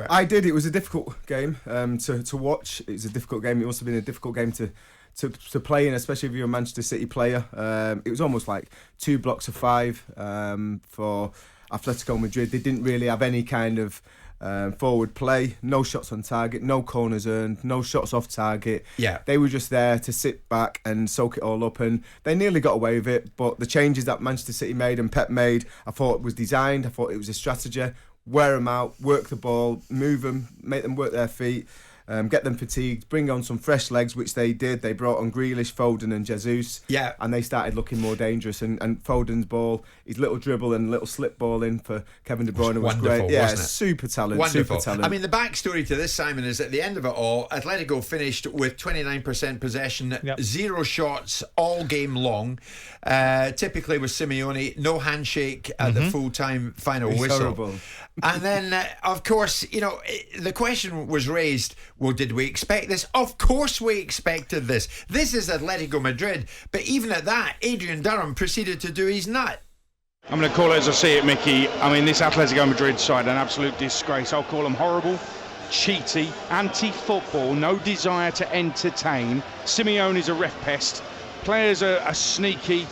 I did. It was a difficult game to watch. It was a difficult game. It must have been a difficult game to play in, especially if you're a Manchester City player. It was almost like 2 blocks of 5 for Atletico Madrid. They didn't really have any kind of forward play, no shots on target, no corners earned, no shots off target. Yeah. They were just there to sit back and soak it all up, and they nearly got away with it. But the changes that Manchester City made and Pep made, I thought was designed. I thought it was a strategy. Wear them out, work the ball, move them, make them work their feet, get them fatigued, bring on some fresh legs, which they did. They brought on Grealish, Foden and Jesus. Yeah. And they started looking more dangerous. And Foden's ball, his little dribble and little slip ball in for Kevin De Bruyne was great. Yeah, wasn't it? super talent. Wonderful. Super talent. I mean, the backstory to this, Simon, is at the end of it all, Atletico finished with 29% possession, 0 shots all game long. Typically with Simeone, no handshake at the full-time final whistle. Horrible. And then, of course, you know, the question was raised, well, did we expect this? Of course we expected this. This is Atletico Madrid. But even at that, Adrian Durham proceeded to do his nut. I'm going to call it as I see it, Mickey. I mean, this Atletico Madrid side, an absolute disgrace. I'll call them horrible, cheaty, anti-football, no desire to entertain. Simeone's a ref pest. Players are sneaky,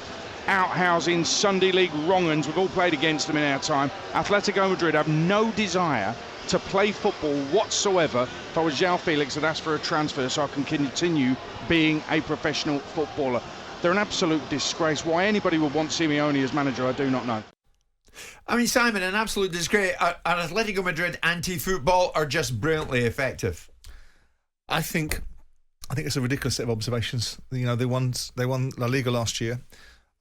out-housing, Sunday League wrong-uns. We've all played against them in our time. Atletico Madrid have no desire to play football whatsoever. If I was João Felix, I'd ask for a transfer so I can continue being a professional footballer. They're an absolute disgrace. Why anybody would want Simeone as manager, I do not know. I mean, Simon, an absolute disgrace. Are Atletico Madrid anti-football or just brilliantly effective? I think it's a ridiculous set of observations. You know, they won La Liga last year.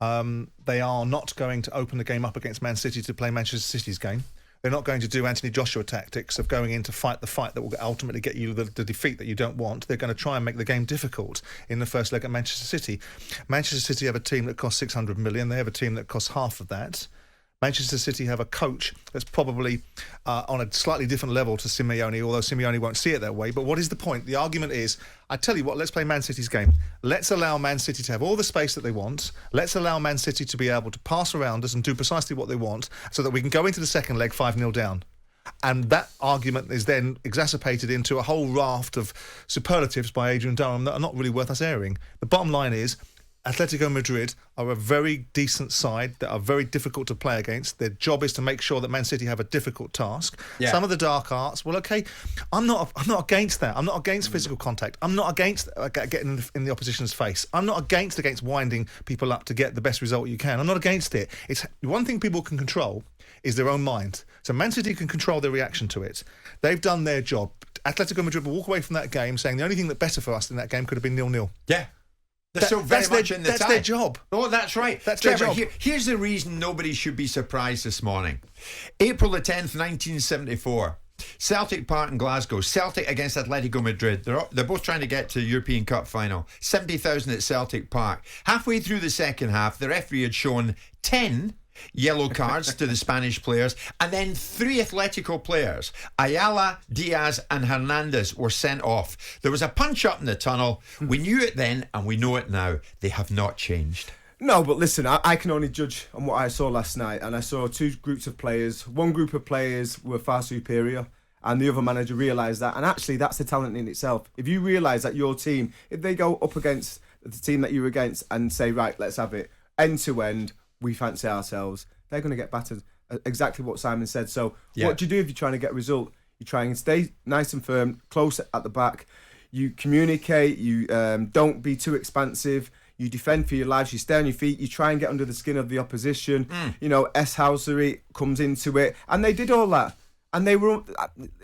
They are not going to open the game up against Man City to play Manchester City's game. They're not going to do Anthony Joshua tactics of going in to fight the fight that will ultimately get you the defeat that you don't want. They're going to try and make the game difficult in the first leg at Manchester City. Manchester City have a team that costs 600 million. They have a team that costs half of that. Manchester City have a coach that's probably on a slightly different level to Simeone, although Simeone won't see it that way. But what is the point? The argument is, I tell you what, let's play Man City's game. Let's allow Man City to have all the space that they want. Let's allow Man City to be able to pass around us and do precisely what they want so that we can go into the second leg 5-0 down. And that argument is then exacerbated into a whole raft of superlatives by Adrian Durham that are not really worth us airing. The bottom line is, Atletico Madrid are a very decent side that are very difficult to play against. Their job is to make sure that Man City have a difficult task. Yeah. Some of the dark arts, well, okay, I'm not against that. I'm not against physical contact. I'm not against getting in the opposition's face. I'm not against winding people up to get the best result you can. I'm not against it. It's one thing people can control is their own mind. So Man City can control their reaction to it. They've done their job. Atletico Madrid will walk away from that game saying the only thing that better for us in that game could have been 0-0. Yeah. They're so very much in the That's their job. Oh, that's right. That's Trevor, their job. Here's the reason nobody should be surprised this morning. April the 10th, 1974. Celtic Park in Glasgow. Celtic against Atletico Madrid. They're both trying to get to the European Cup final. 70,000 at Celtic Park. Halfway through the second half, the referee had shown 10 yellow cards to the Spanish players, and then 3 Atletico players, Ayala, Diaz and Hernandez, were sent off. There was a punch up in the tunnel. We knew it then and we know it now. They have not changed. No, but listen, I can only judge on what I saw last night, and I saw 2 groups of players. One group of players were far superior, and the other manager realised that, and actually that's the talent in itself. If you realise that your team, if they go up against the team that you're against and say, right, let's have it end to end, we fancy ourselves, they're going to get battered. Exactly what Simon said. So what do you do if you're trying to get a result? You try and stay nice and firm, close at the back. You communicate. You don't be too expansive. You defend for your lives. You stay on your feet. You try and get under the skin of the opposition. You know, S-housery comes into it. And they did all that. And they were...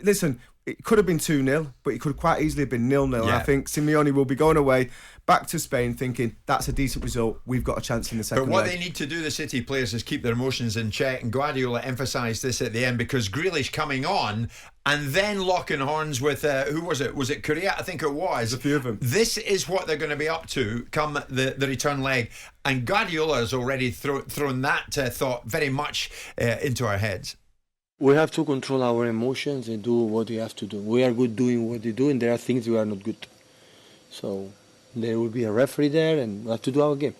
Listen, it could have been 2-0, but it could quite easily have been 0-0. Yeah. And I think Simeone will be going away back to Spain thinking that's a decent result. We've got a chance in the second leg. But what leg. they need to do, the City players, is keep their emotions in check. And Guardiola emphasised this at the end because Grealish coming on and then locking horns with, who was it? Was it Correa? I think it was. A few of them. This is what they're going to be up to come the return leg. And Guardiola has already thrown that thought very much into our heads. We have to control our emotions and do what we have to do. We are good doing what we do, and there are things we are not good. So there will be a referee there, and we have to do our game.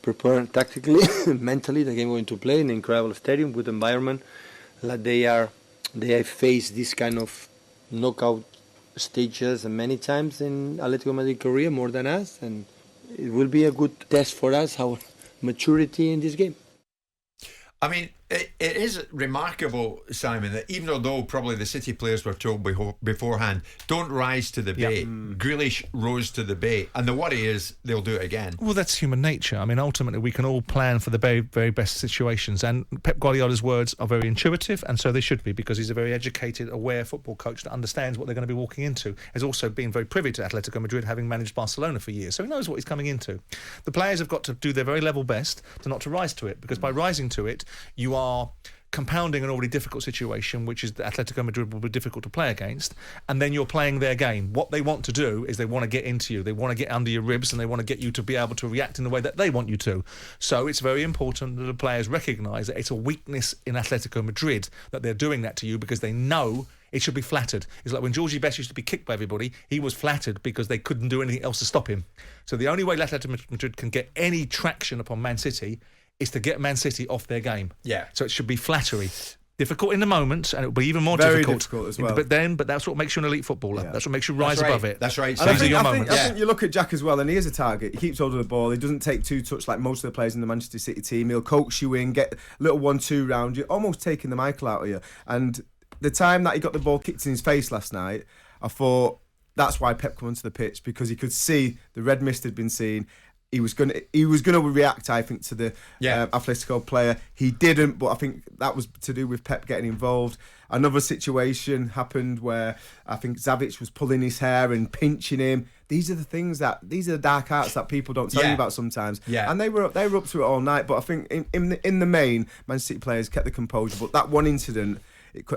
Prepare tactically, mentally, the game we're going to play in an incredible stadium, good environment. Like they are They have faced this kind of knockout stages many times in Atletico Madrid career, more than us, and it will be a good test for us, our maturity in this game. I mean, it is remarkable, Simon, that even although probably the City players were told beforehand, don't rise to the bait, Grealish rose to the bait, and the worry is they'll do it again. Well, that's human nature. I mean, ultimately, we can all plan for the very, very best situations, and Pep Guardiola's words are very intuitive, and so they should be, because he's a very educated, aware football coach that understands what they're going to be walking into. He's also been very privy to Atletico Madrid, having managed Barcelona for years, so he knows what he's coming into. The players have got to do their very level best not to rise to it, because by rising to it, you are compounding an already difficult situation, which is that Atletico Madrid will be difficult to play against, and then you're playing their game. What they want to do is they want to get into you, they want to get under your ribs, and they want to get you to be able to react in the way that they want you to. So it's very important that the players recognise that it's a weakness in Atletico Madrid that they're doing that to you, because they know it should be flattered. It's like when Georgie Best used to be kicked by everybody, he was flattered because they couldn't do anything else to stop him. So the only way Atletico Madrid can get any traction upon Man City is to get Man City off their game. Yeah. So it should be flattery. Difficult in the moment, and it'll be even more Very difficult as well. But that's what makes you an elite footballer. Yeah. That's what makes you rise above it. That's right. And I think you look at Jack as well, and he is a target. He keeps hold of the ball. He doesn't take two touch like most of the players in the Manchester City team. He'll coax you in, get a little 1-2 round you, almost taking the Michael out of you. And the time that he got the ball kicked in his face last night, I thought that's why Pep came onto the pitch, because he could see the red mist had been seen. He was gonna react, I think, to the Atletico player. He didn't, but I think that was to do with Pep getting involved. Another situation happened where I think Zavic was pulling his hair and pinching him. These are the dark arts that people don't tell you about sometimes. Yeah. And they were up to it all night. But I think in the main, Man City players kept the composure. But that one incident,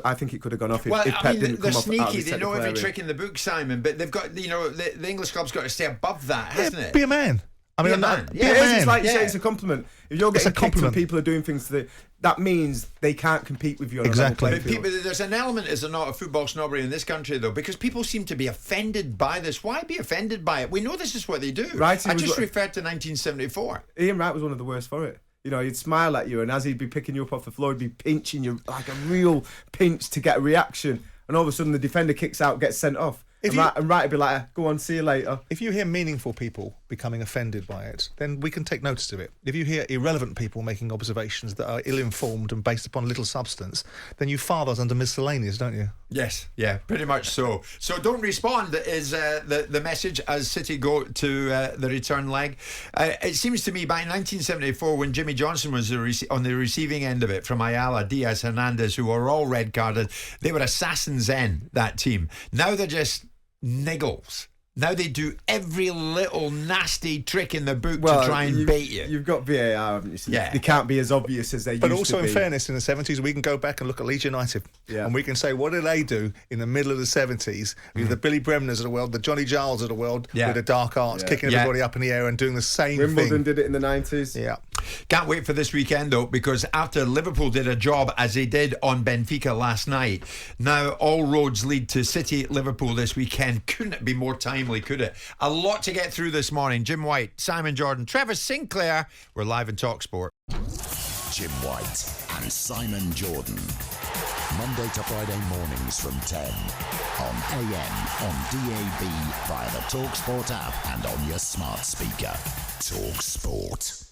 I think it could have gone off if Pep didn't come off. They're sneaky. They know every trick in the book, Simon. But they've got, the English club's got to stay above that, hasn't it? Be a man. I mean, it's like you say, it's a compliment. If you're getting kicked and people are doing things that means they can't compete with you on a level playing field. There's an element, is there not, of football snobbery in this country, though, because people seem to be offended by this. Why be offended by it? We know this is what they do. I just referred to 1974. Ian Wright was one of the worst for it. He'd smile at you, and as he'd be picking you up off the floor, he'd be pinching you like a real pinch to get a reaction. And all of a sudden, the defender kicks out, gets sent off. And Wright would be like, go on, see you later. If you hear meaningful people becoming offended by it, then we can take notice of it. If you hear irrelevant people making observations that are ill-informed and based upon little substance, then you file those under miscellaneous, don't you? Yes, yeah, pretty much so. So don't respond is the message as City go to the return leg. It seems to me by 1974, when Jimmy Johnson was on the receiving end of it from Ayala, Diaz, Hernandez, who were all red-carded, they were assassins in that team. Now they're just niggles. Now they do every little nasty trick in the book to try and bait you. You've got VAR, haven't you? So they can't be as obvious as they used to be. But also, in fairness, in the 70s, we can go back and look at Leeds United. Yeah. And we can say, what did they do in the middle of the 70s? The Billy Bremners of the world, the Johnny Giles of the world, with the dark arts, kicking everybody up in the air and doing the same thing. Wimbledon did it in the 90s. Yeah. Can't wait for this weekend, though, because after Liverpool did a job, as they did on Benfica last night, now all roads lead to City Liverpool this weekend. Couldn't it be more timely, could it? A lot to get through this morning. Jim White, Simon Jordan, Trevor Sinclair. We're live in talkSPORT. Jim White and Simon Jordan. Monday to Friday mornings from 10 on AM, on DAB, via the talkSPORT app and on your smart speaker. talkSPORT.